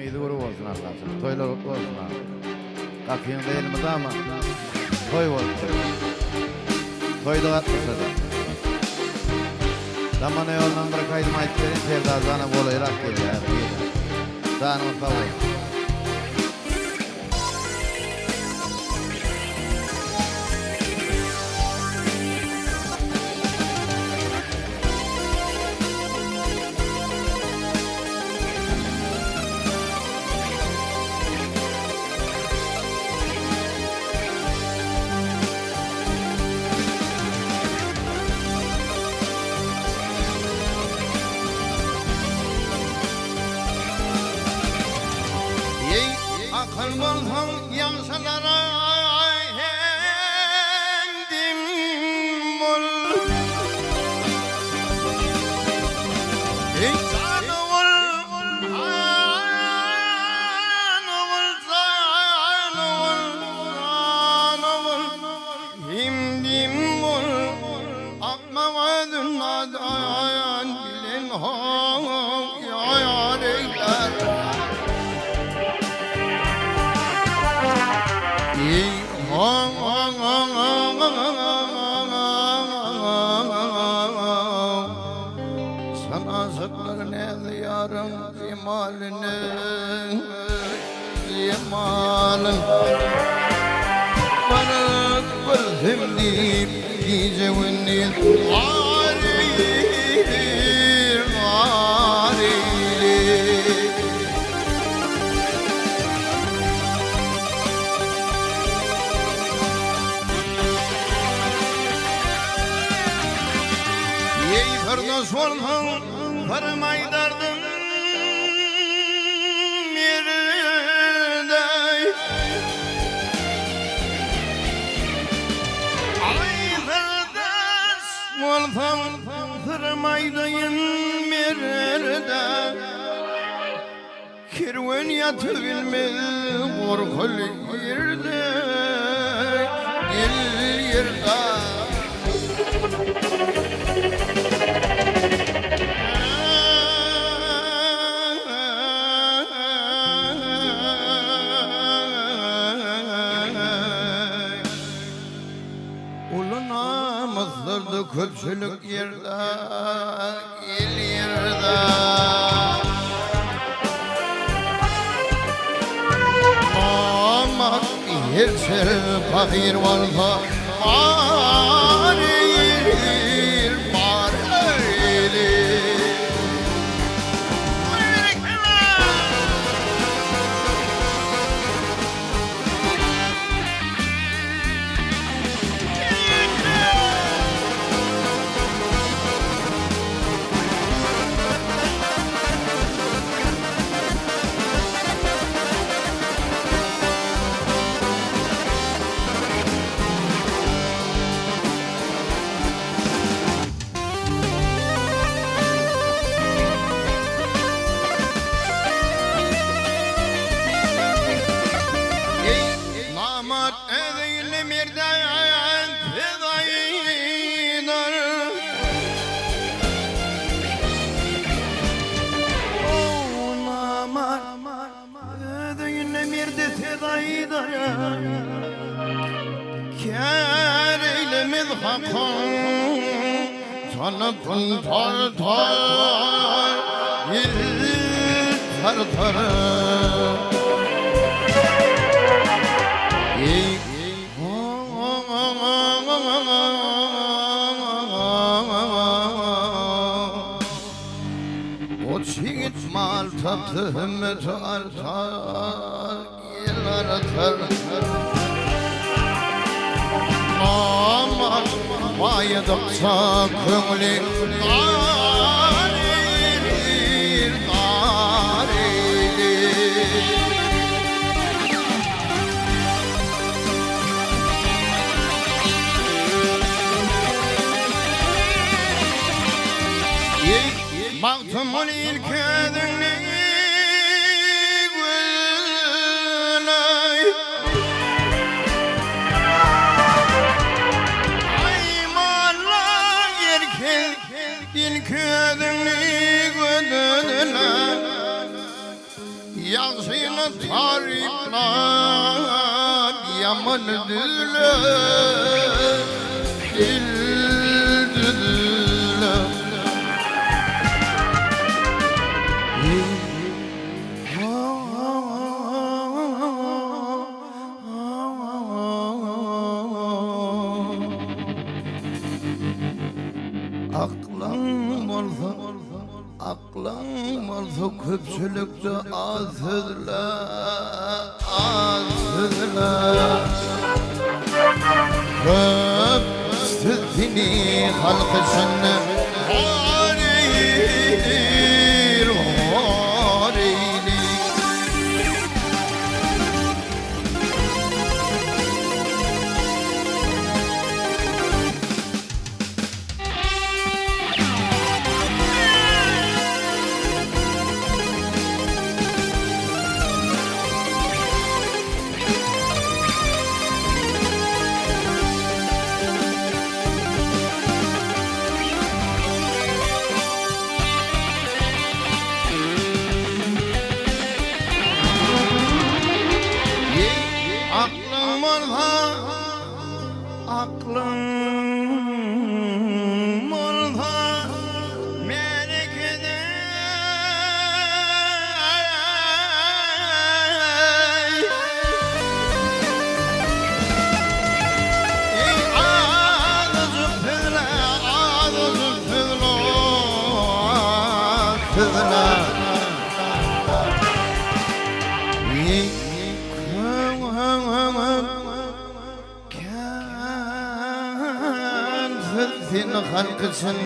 iyidi grup olsun arkadaşlar. Toylar olsun abi. Kapıyın değil mi ama toy olsun. Toyda atmışsa da. Zamana yoldan bir kaydım ayıp verin. Sevda zana bolu Irak geliyor. Zana mutlu olsun. Akıl bulsun yaşlara hendim bul. Canı ol, hendim bul. Akma vadın adayan bilin hong yar eyler. Sana zıkların el yarım cemalini cemalin Barık bırzım deyip gece vünnil Ağrıyır ağrıyır Sordan farmay derdim yerde Ay kardeş sordan farmay dayın yerde Kirven yatı bilmez korkul yerde El yerde Mızdırdı köpçülük yerde, il yerde Ama bir sel fakir varsa bari Kâr eylemiz hakkın Tanıtın tar tar tar tar O çiğit mal tatım tar tar Yıllar tar Aman mayadıkça köngülü Darilir, darilir Baktımın ilk ödünü İlk Yazını tarifler yaman düzler düzler Aklım olsa Aklım olsa köpçülükte az sözler Az sözler Köp sözini halk için Hareydir, hareydir Aklım olsa Aklım olsa Melekede Ağzı fızla Ağzı fızla Fızla Sen halk için